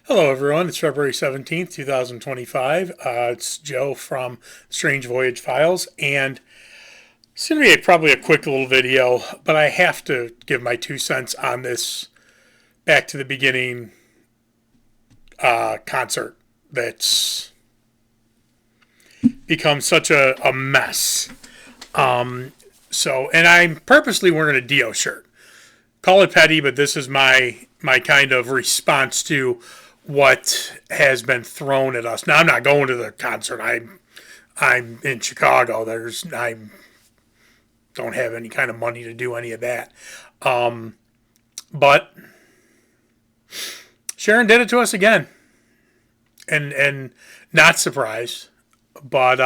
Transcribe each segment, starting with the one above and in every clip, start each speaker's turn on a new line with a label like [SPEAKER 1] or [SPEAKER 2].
[SPEAKER 1] Hello, everyone. It's February 17th, 2025. It's Joe from Strange Voyage Files, and it's going to be probably a quick little video, but I have to give my 2 cents on this back to the beginning concert that's become such a mess. And I'm purposely wearing a Dio shirt. Call it petty, but this is my kind of response to what has been thrown at us. Now I'm not going to the concert. I'm in Chicago. I don't have any kind of money to do any of that. But Sharon did it to us again, and not surprised. But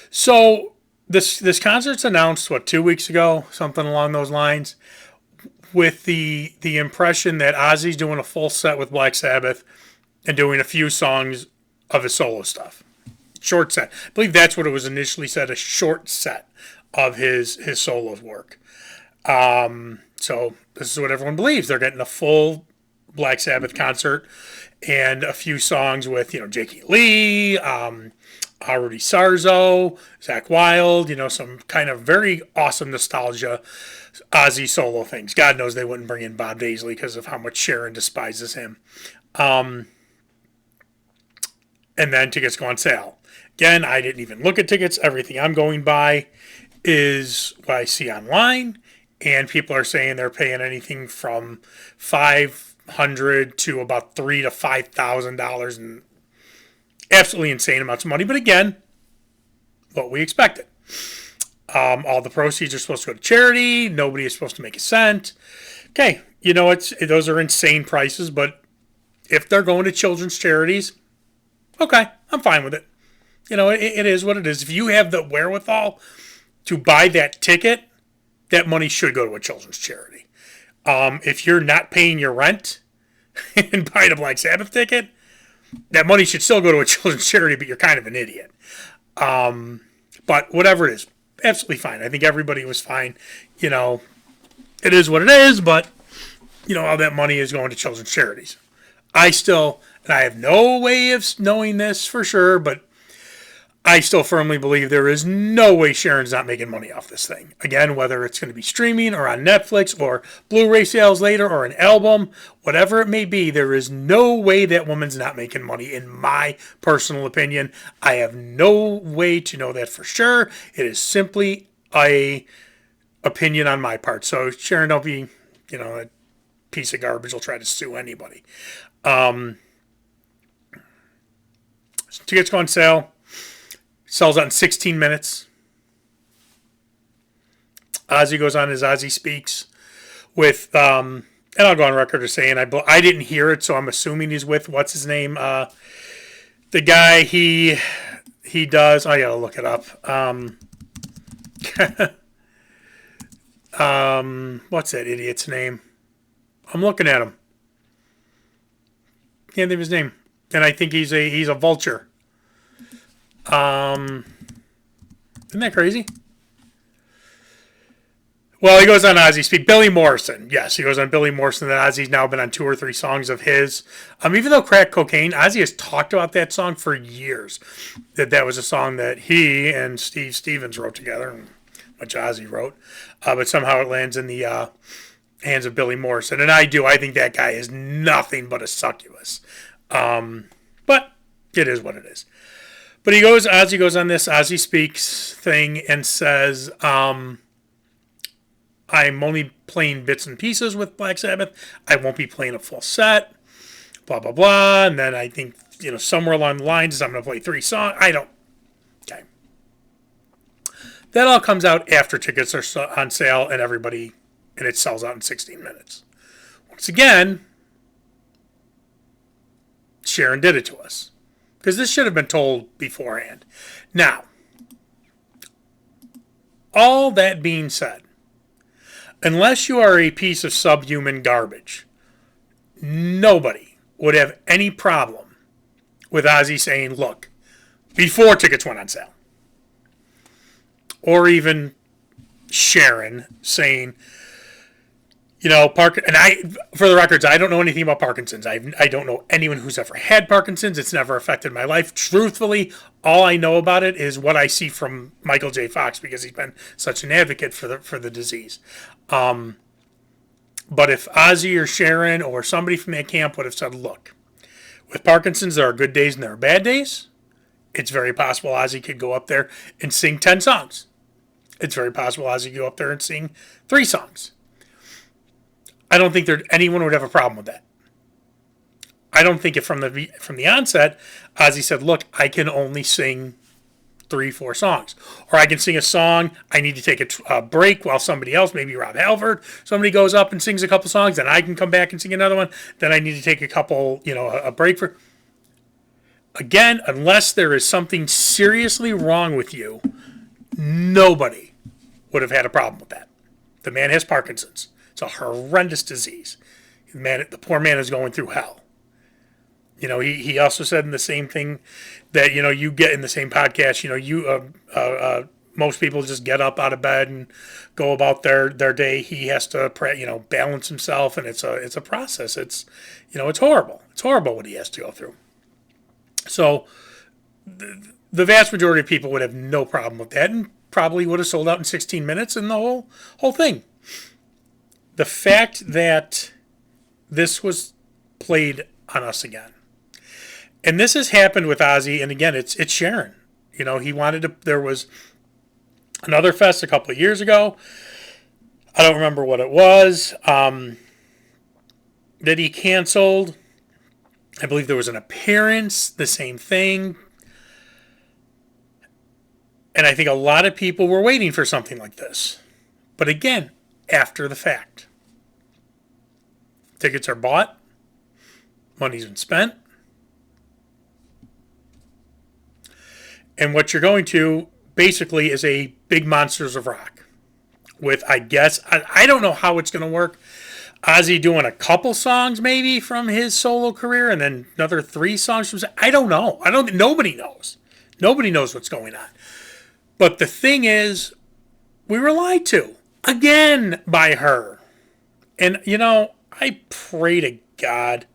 [SPEAKER 1] so this concert's announced 2 weeks ago, something along those lines, with the impression that Ozzy's doing a full set with Black Sabbath and doing a few songs of his solo stuff. Short set. I believe that's what it was initially said, a short set of his solo work. So this is what everyone believes. They're getting a full Black Sabbath concert and a few songs with, Jakey Lee, Rudy Sarzo, Zach Wilde, some kind of very awesome nostalgia Ozzy solo things. God knows they wouldn't bring in Bob Daisley because of how much Sharon despises him. And then tickets go on sale. Again, I didn't even look at tickets. Everything I'm going by is what I see online, and people are saying they're paying anything from $500 to about $3,000 to $5,000, and absolutely insane amounts of money. But again, what we expected. All the proceeds are supposed to go to charity. Nobody is supposed to make a cent. Okay, those are insane prices, but if they're going to children's charities, okay, I'm fine with it. It is what it is. If you have the wherewithal to buy that ticket, that money should go to a children's charity. If you're not paying your rent and buying a Black Sabbath ticket, that money should still go to a children's charity, but you're kind of an idiot. But whatever it is, absolutely fine. I think everybody was fine. It is what it is, but, all that money is going to children's charities. I have no way of knowing this for sure, but I still firmly believe there is no way Sharon's not making money off this thing. Again, whether it's going to be streaming or on Netflix or Blu-ray sales later or an album, whatever it may be, there is no way that woman's not making money, in my personal opinion. I have no way to know that for sure. It is simply a opinion on my part. So Sharon, don't be, a piece of garbage will try to sue anybody. Tickets go on sale. Sells out in 16 minutes. Ozzy goes on as Ozzy Speaks with, and I'll go on record as saying I didn't hear it, so I'm assuming he's with, what's his name? The guy he does, I gotta look it up. What's that idiot's name? I'm looking at him. Can't think of his name. And I think he's a vulture. Isn't that crazy? Well, he goes on Ozzy Speak. Billy Morrison. Yes, he goes on Billy Morrison. That Ozzy's now been on 2 or 3 songs of his. Even though Crack Cocaine, Ozzy has talked about that song for years. That was a song that he and Steve Stevens wrote together, which Ozzy wrote. But somehow it lands in the hands of Billy Morrison. And I think that guy is nothing but a succubus. But it is what it is. But Ozzy goes on this Ozzy Speaks thing and says, I'm only playing bits and pieces with Black Sabbath. I won't be playing a full set, blah, blah, blah. And then I think, somewhere along the lines, I'm going to play 3 songs. Okay. That all comes out after tickets are on sale and it sells out in 16 minutes. Once again, Sharon did it to us. Because this should have been told beforehand. Now, all that being said, unless you are a piece of subhuman garbage, nobody would have any problem with Ozzy saying, look, before tickets went on sale. Or even Sharon saying, Park and for the records, I don't know anything about Parkinson's. I don't know anyone who's ever had Parkinson's. It's never affected my life. Truthfully, all I know about it is what I see from Michael J. Fox because he's been such an advocate for the disease. But if Ozzy or Sharon or somebody from that camp would have said, look, with Parkinson's, there are good days and there are bad days, it's very possible Ozzy could go up there and sing 10 songs. It's very possible Ozzy could go up there and sing 3 songs. I don't think anyone would have a problem with that. I don't think if from the onset, Ozzy said, look, I can only sing 3-4 songs. Or I can sing a song, I need to take a break while somebody else, maybe Rob Halford, somebody goes up and sings a couple songs, then I can come back and sing another one, then I need to take a couple, a break for... Again, unless there is something seriously wrong with you, nobody would have had a problem with that. The man has Parkinson's. It's a horrendous disease. The poor man is going through hell. He also said in the same thing that, you get in the same podcast, most people just get up out of bed and go about their day. He has to, balance himself, and it's a process. It's horrible. It's horrible what he has to go through. So the vast majority of people would have no problem with that and probably would have sold out in 16 minutes and the whole thing. The fact that this was played on us again. And this has happened with Ozzy, and again, it's Sharon. He wanted to... There was another fest a couple of years ago. I don't remember what it was. That he canceled. I believe there was an appearance, the same thing. And I think a lot of people were waiting for something like this. But again, after the fact. Tickets are bought. Money's been spent. And what you're going to basically is a big Monsters of Rock. With, I guess, I don't know how it's going to work. Ozzy doing a couple songs maybe from his solo career and then another 3 songs from... I don't know. Nobody knows. Nobody knows what's going on. But the thing is, we were lied to. Again by her. And, I pray to God.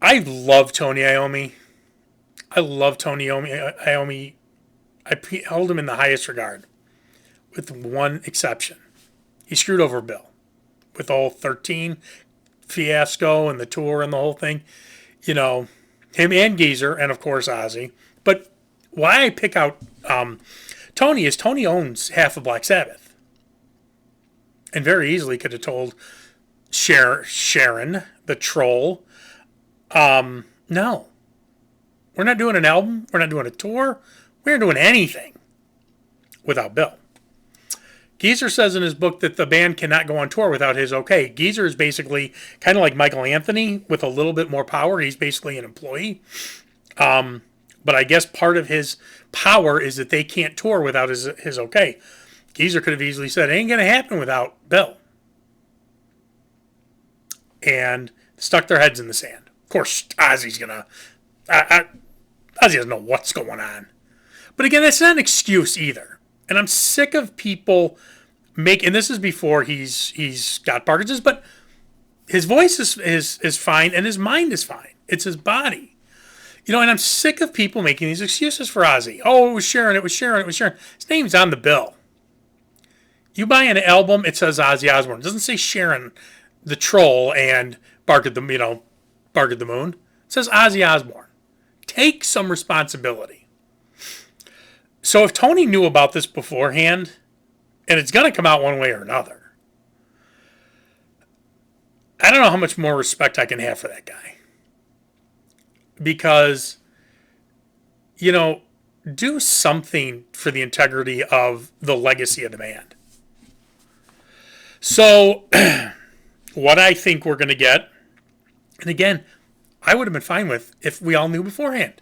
[SPEAKER 1] I love Tony Iommi. I love Tony Iommi. I hold him in the highest regard. With one exception. He screwed over Bill. With the whole 13 fiasco and the tour and the whole thing. Him and Geezer and, of course, Ozzy. But why I pick out Tony is Tony owns half of Black Sabbath. And very easily could have told Sharon, the troll, no. We're not doing an album. We're not doing a tour. We're not doing anything without Bill. Geezer says in his book that the band cannot go on tour without his okay. Geezer is basically kind of like Michael Anthony with a little bit more power. He's basically an employee. But I guess part of his power is that they can't tour without his okay. Geezer could have easily said, it ain't going to happen without Bill. And stuck their heads in the sand. Of course, Ozzy's going to... Ozzy doesn't know what's going on. But again, that's not an excuse either. And I'm sick of people and this is before he's got Parkinson's, but his voice is fine and his mind is fine. It's his body. And I'm sick of people making these excuses for Ozzy. Oh, it was Sharon. His name's on the bill. You buy an album, it says Ozzy Osbourne. It doesn't say Sharon, the troll, and Bark at the Moon. It says Ozzy Osbourne. Take some responsibility. So if Tony knew about this beforehand, and it's going to come out one way or another, I don't know how much more respect I can have for that guy. Because, do something for the integrity of the legacy of the band. So, what I think we're going to get, and again, I would have been fine with if we all knew beforehand.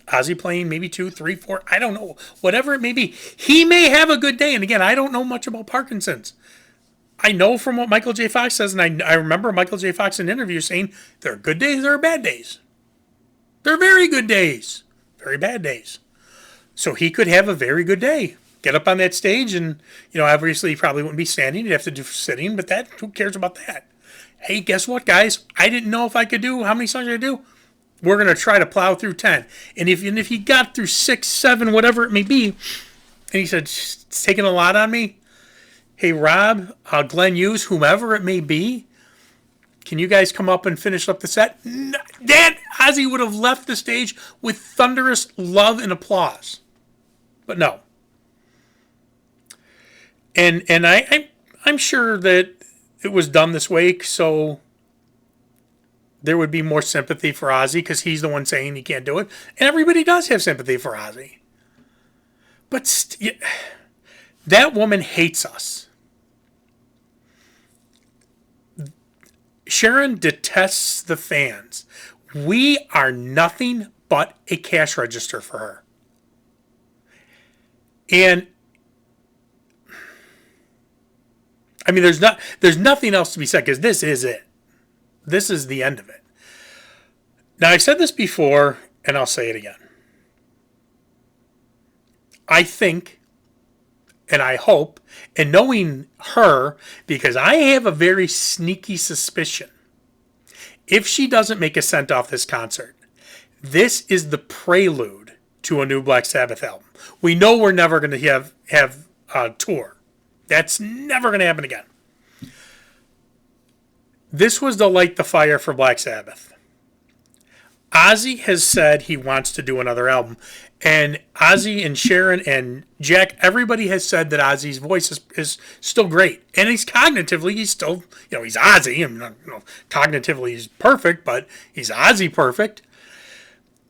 [SPEAKER 1] Ozzy playing maybe 2, 3, 4, I don't know, whatever it may be. He may have a good day, and again, I don't know much about Parkinson's. I know from what Michael J. Fox says, and I remember Michael J. Fox in an interview saying, there are good days, there are bad days. There are very good days, very bad days. So he could have a very good day. get up on that stage and, obviously he probably wouldn't be standing. He'd have to do sitting, but who cares about that? Hey, guess what, guys? I didn't know if I could do, how many songs I could do? We're going to try to plow through 10. And if he got through 6, 7, whatever it may be, and he said, it's taking a lot on me. Hey, Rob, Glenn Hughes, whomever it may be, can you guys come up and finish up the set? Dad, Ozzy would have left the stage with thunderous love and applause. But no. And I'm sure that it was done this way so there would be more sympathy for Ozzy because he's the one saying he can't do it. And everybody does have sympathy for Ozzy. But that woman hates us. Sharon detests the fans. We are nothing but a cash register for her. And I mean, there's nothing else to be said because this is it. This is the end of it. Now, I've said this before, and I'll say it again. I think, and I hope, and knowing her, because I have a very sneaky suspicion, if she doesn't make a cent off this concert, this is the prelude to a new Black Sabbath album. We know we're never going to have a tour. That's never going to happen again. This was to light the fire for Black Sabbath. Ozzy has said he wants to do another album. And Ozzy and Sharon and Jack, everybody has said that Ozzy's voice is still great. And he's still, he's Ozzy. And cognitively he's perfect, but he's Ozzy perfect.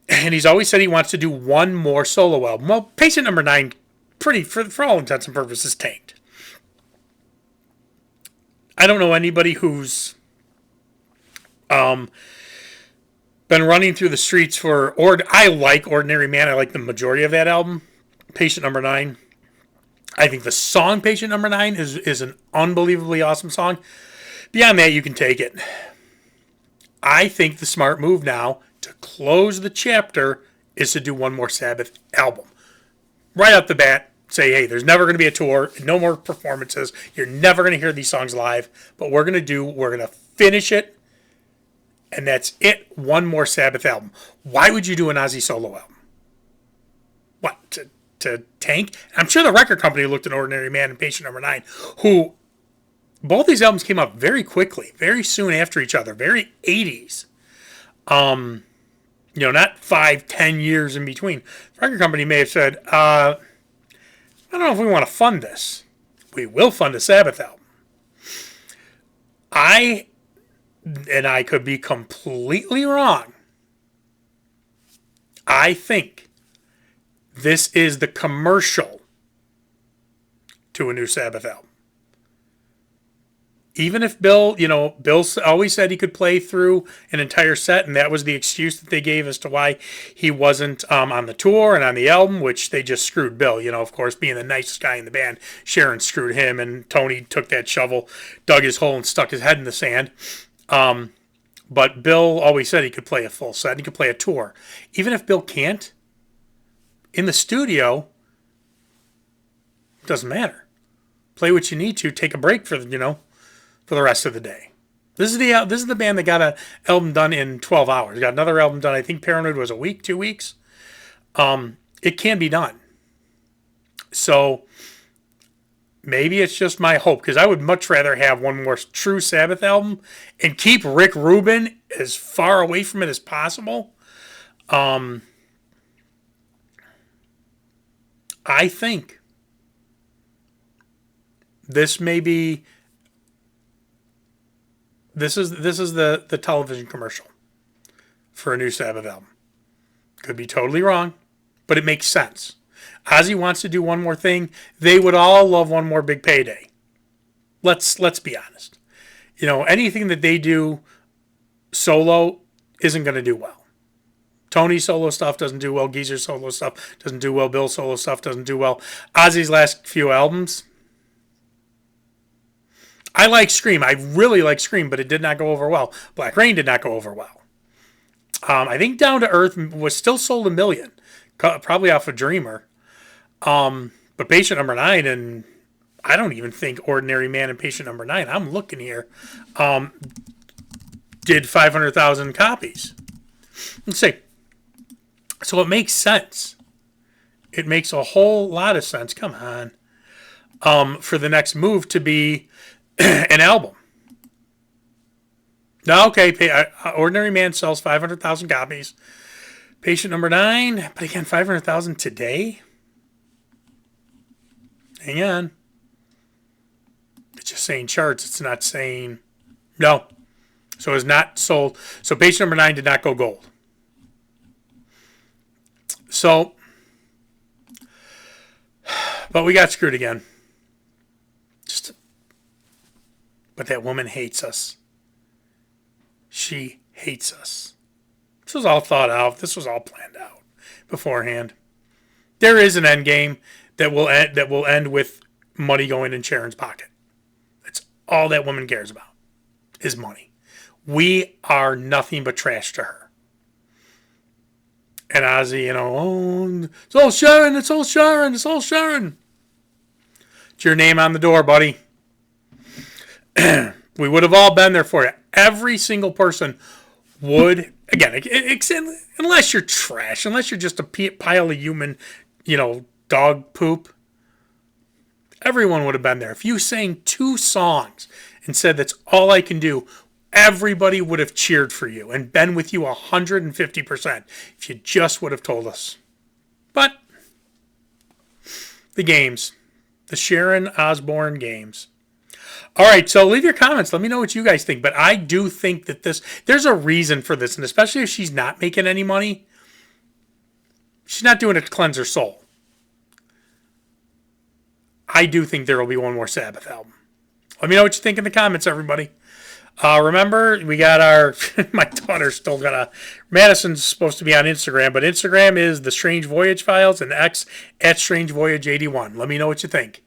[SPEAKER 1] And he's always said he wants to do one more solo album. Well, Patient Number 9, for all intents and purposes, tanked. I don't know anybody who's been running through the streets I like Ordinary Man. I like the majority of that album. Patient Number 9. I think the song Patient Number 9 is an unbelievably awesome song. Beyond that, you can take it. I think the smart move now to close the chapter is to do one more Sabbath album. Right off the bat, say, hey, there's never going to be a tour, no more performances. You're never going to hear these songs live. But we're going to finish it. And that's it. One more Sabbath album. Why would you do an Ozzy solo album? What? To tank? I'm sure the record company looked at Ordinary Man and Patient Number 9, who both these albums came out very quickly, very soon after each other, very 80s. Not 5-10 years in between. The record company may have said, I don't know if we want to fund this. We will fund a Sabbath album. And I could be completely wrong. I think this is the commercial to a new Sabbath album. Even if Bill always said he could play through an entire set, and that was the excuse that they gave as to why he wasn't on the tour and on the album, which they just screwed Bill. Of course, being the nicest guy in the band, Sharon screwed him, and Tony took that shovel, dug his hole, and stuck his head in the sand. But Bill always said he could play a full set. He could play a tour. Even if Bill can't, in the studio, it doesn't matter. Play what you need to. Take a break for the rest of the day. This is the band that got an album done in 12 hours. Got another album done. I think Paranoid was a week, 2 weeks. It can be done. So maybe it's just my hope, because I would much rather have one more true Sabbath album and keep Rick Rubin as far away from it as possible. I think this may be this is the television commercial for a new Sabbath album. Could be totally wrong, but it makes sense. Ozzy wants to do one more thing. They would all love one more big payday. Let's be honest. Anything that they do solo isn't going to do well. Tony's solo stuff doesn't do well. Geezer's solo stuff doesn't do well. Bill's solo stuff doesn't do well. Ozzy's last few albums, I like Scream. I really like Scream, but it did not go over well. Black Rain did not go over well. I think Down to Earth was still sold 1 million, probably off of Dreamer. But But patient number 9, and I don't even think Ordinary Man and patient number 9, I'm looking here, did 500,000 copies. Let's see. So it makes sense. It makes a whole lot of sense. Come on. For the next move to be an album. No, okay. Ordinary Man sells 500,000 copies. Patient number 9, but again, 500,000 today? Hang on. It's just saying charts. It's not saying... No. So it's not sold. So patient number 9 did not go gold. So... But we got screwed again. But that woman hates us. She hates us. This was all thought out. This was all planned out beforehand. There is an end game that will end with money going in Sharon's pocket. That's all that woman cares about is money. We are nothing but trash to her. And Ozzy, oh, it's all Sharon, it's all Sharon, it's all Sharon. It's your name on the door, buddy. We would have all been there for you. Every single person would, again, unless you're trash, unless you're just a pile of human, dog poop, everyone would have been there. If you sang 2 songs and said that's all I can do, everybody would have cheered for you and been with you 150% if you just would have told us. But the games, the Sharon Osbourne games. All right, so leave your comments. Let me know what you guys think. But I do think that there's a reason for this, and especially if she's not making any money, she's not doing it to cleanse her soul. I do think there will be one more Sabbath album. Let me know what you think in the comments, everybody. Remember, we got our... my daughter's still got Madison's supposed to be on Instagram, but Instagram is The Strange Voyage Files and X @StrangeVoyage81. Let me know what you think.